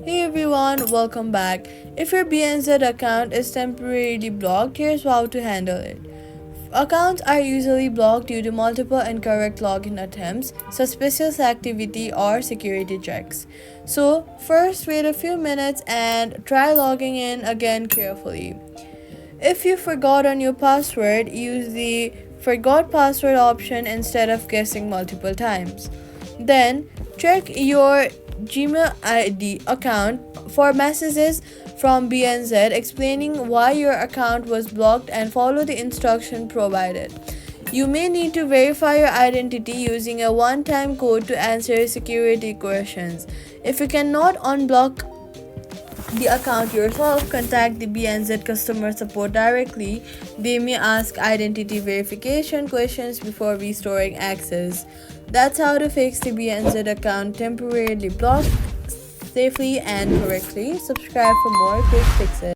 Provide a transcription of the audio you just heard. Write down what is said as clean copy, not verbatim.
Hey everyone, welcome back. If your BNZ account is temporarily blocked, here's how to handle it. Accounts are usually blocked due to multiple incorrect login attempts, suspicious activity, or security checks. So, first wait a few minutes and try logging in again carefully. If you forgot on your password, use the forgot password option instead of guessing multiple times. Then check your Gmail ID account for messages from BNZ explaining why your account was blocked and follow the instruction provided. You may need to verify your identity using a one time code to answer security questions. If you cannot unblock the account yourself, contact the BNZ customer support directly. They may ask identity verification questions before restoring access. That's how to fix the BNZ account temporarily blocked safely and correctly. Subscribe for more quick fixes.